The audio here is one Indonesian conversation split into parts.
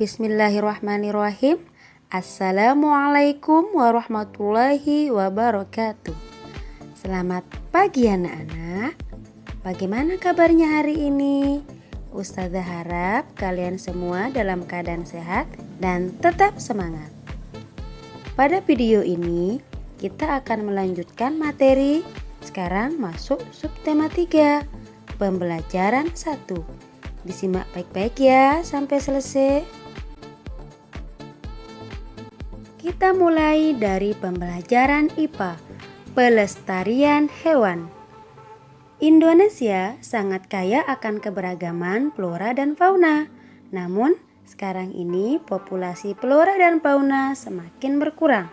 Bismillahirrahmanirrahim. Assalamualaikum warahmatullahi wabarakatuh. Selamat pagi anak-anak. Bagaimana kabarnya hari ini? Ustazah harap kalian semua dalam keadaan sehat dan tetap semangat. Pada video ini kita akan melanjutkan materi. Sekarang masuk subtema 3, pembelajaran 1. Disimak baik-baik ya sampai selesai. Kita mulai dari pembelajaran IPA, pelestarian hewan. Indonesia sangat kaya akan keberagaman flora dan fauna. Namun, sekarang ini populasi flora dan fauna semakin berkurang,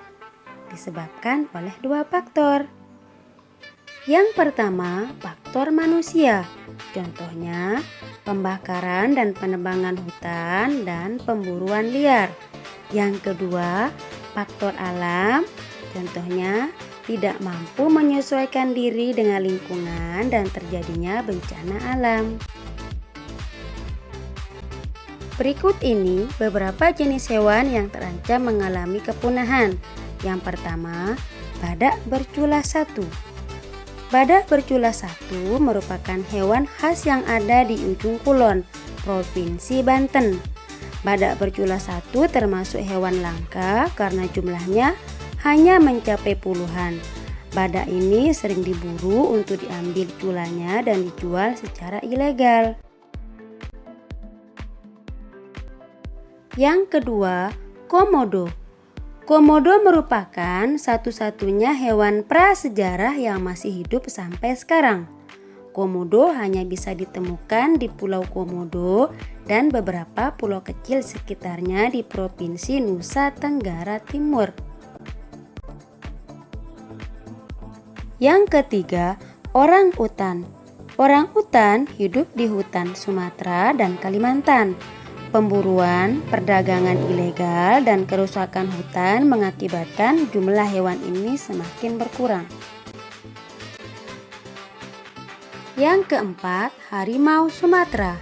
disebabkan oleh 2 faktor. Yang pertama, faktor manusia. Contohnya, pembakaran dan penebangan hutan dan pemburuan liar. Yang kedua, faktor alam, contohnya tidak mampu menyesuaikan diri dengan lingkungan dan terjadinya bencana alam. Berikut ini beberapa jenis hewan yang terancam mengalami kepunahan. Yang pertama, badak bercula 1. Badak bercula 1 merupakan hewan khas yang ada di ujung kulon, Provinsi Banten. Badak bercula 1 termasuk hewan langka karena jumlahnya hanya mencapai puluhan. Badak ini sering diburu untuk diambil culanya dan dijual secara ilegal. Yang kedua, komodo. Komodo merupakan satu-satunya hewan prasejarah yang masih hidup sampai sekarang. Komodo hanya bisa ditemukan di Pulau Komodo dan beberapa pulau kecil sekitarnya di Provinsi Nusa Tenggara Timur. Yang ketiga, orang-utan. Orang-utan hidup di hutan Sumatera dan Kalimantan. Pemburuan, perdagangan ilegal, dan kerusakan hutan mengakibatkan jumlah hewan ini semakin berkurang. Yang keempat, harimau Sumatera.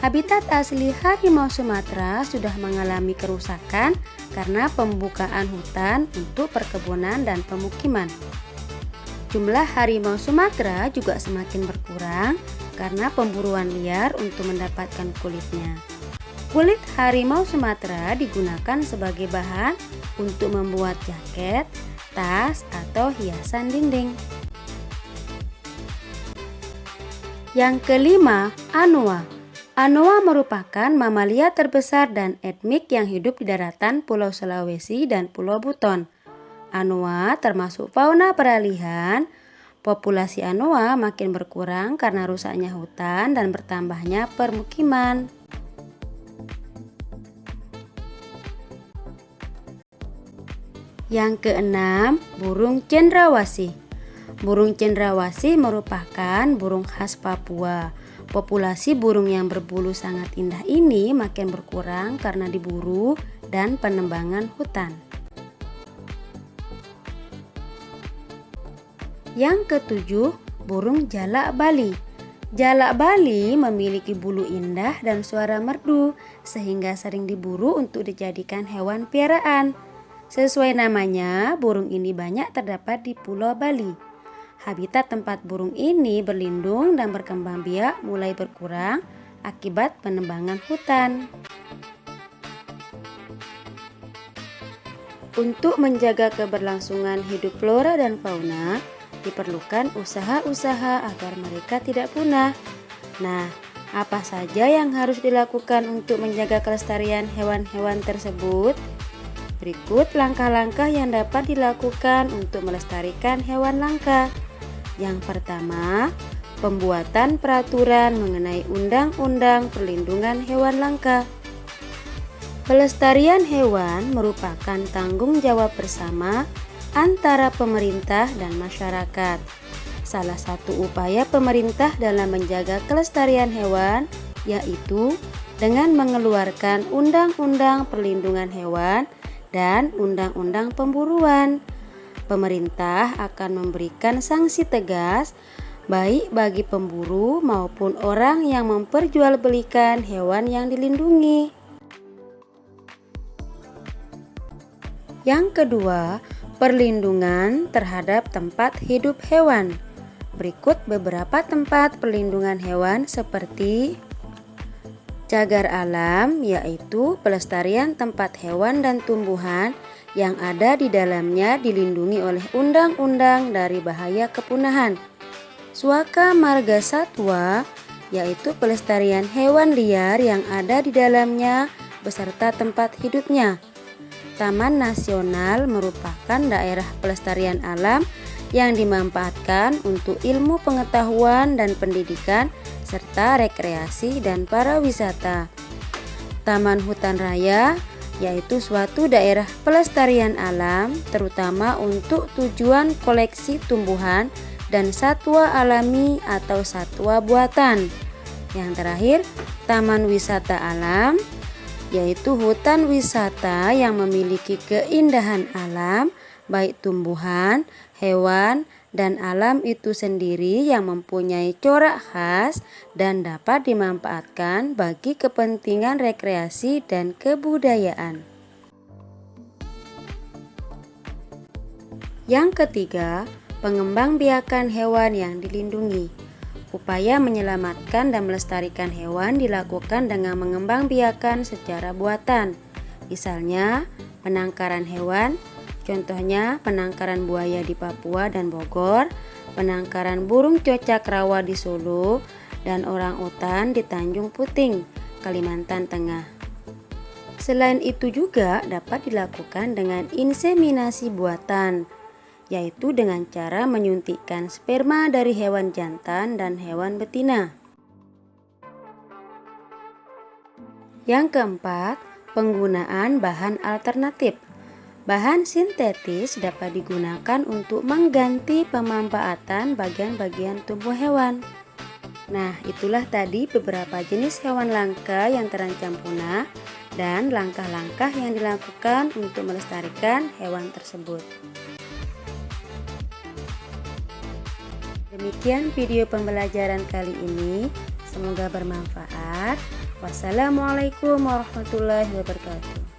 Habitat asli harimau Sumatera sudah mengalami kerusakan karena pembukaan hutan untuk perkebunan dan pemukiman. Jumlah harimau Sumatera juga semakin berkurang karena pemburuan liar untuk mendapatkan kulitnya. Kulit harimau Sumatera digunakan sebagai bahan untuk membuat jaket, tas, atau hiasan dinding. Yang kelima, anoa. Anoa merupakan mamalia terbesar dan endemik yang hidup di daratan Pulau Sulawesi dan Pulau Buton. Anoa termasuk fauna peralihan. Populasi anoa makin berkurang karena rusaknya hutan dan bertambahnya permukiman. Yang keenam, burung cendrawasih. Burung cendrawasih merupakan burung khas Papua. Populasi burung yang berbulu sangat indah ini makin berkurang karena diburu dan penebangan hutan. Yang ketujuh, burung jalak Bali. Jalak Bali memiliki bulu indah dan suara merdu sehingga sering diburu untuk dijadikan hewan piaraan. Sesuai namanya, burung ini banyak terdapat di Pulau Bali. Habitat tempat burung ini berlindung dan berkembang biak mulai berkurang akibat penebangan hutan. Untuk menjaga keberlangsungan hidup flora dan fauna, diperlukan usaha-usaha agar mereka tidak punah. Nah, apa saja yang harus dilakukan untuk menjaga kelestarian hewan-hewan tersebut? Berikut langkah-langkah yang dapat dilakukan untuk melestarikan hewan langka. Yang pertama, pembuatan peraturan mengenai Undang-Undang Perlindungan Hewan Langka. Pelestarian hewan merupakan tanggung jawab bersama antara pemerintah dan masyarakat. Salah satu upaya pemerintah dalam menjaga kelestarian hewan yaitu dengan mengeluarkan Undang-Undang Perlindungan Hewan dan Undang-Undang Pemburuan. Pemerintah akan memberikan sanksi tegas baik bagi pemburu maupun orang yang memperjualbelikan hewan yang dilindungi. Yang kedua, perlindungan terhadap tempat hidup hewan. Berikut beberapa tempat perlindungan hewan seperti cagar alam, yaitu pelestarian tempat hewan dan tumbuhan yang ada di dalamnya dilindungi oleh undang-undang dari bahaya kepunahan. Suaka marga satwa, yaitu pelestarian hewan liar yang ada di dalamnya beserta tempat hidupnya. Taman nasional merupakan daerah pelestarian alam yang dimanfaatkan untuk ilmu pengetahuan dan pendidikan serta rekreasi dan pariwisata. Taman hutan raya yaitu suatu daerah pelestarian alam terutama untuk tujuan koleksi tumbuhan dan satwa alami atau satwa buatan. Yang terakhir, taman wisata alam yaitu hutan wisata yang memiliki keindahan alam, baik tumbuhan, hewan, dan alam itu sendiri yang mempunyai corak khas dan dapat dimanfaatkan bagi kepentingan rekreasi dan kebudayaan. Yang ketiga, pengembangbiakan hewan yang dilindungi. Upaya menyelamatkan dan melestarikan hewan dilakukan dengan mengembangbiakan secara buatan. Misalnya, penangkaran hewan, contohnya penangkaran buaya di Papua dan Bogor, penangkaran burung cocak rawa di Solo, dan orangutan di Tanjung Puting, Kalimantan Tengah. Selain itu juga dapat dilakukan dengan inseminasi buatan, yaitu dengan cara menyuntikkan sperma dari hewan jantan dan hewan betina. Yang keempat, penggunaan bahan alternatif. Bahan sintetis dapat digunakan untuk mengganti pemanfaatan bagian-bagian tubuh hewan. Nah, itulah tadi beberapa jenis hewan langka yang terancam punah dan langkah-langkah yang dilakukan untuk melestarikan hewan tersebut. Demikian video pembelajaran kali ini, semoga bermanfaat. Wassalamualaikum warahmatullahi wabarakatuh.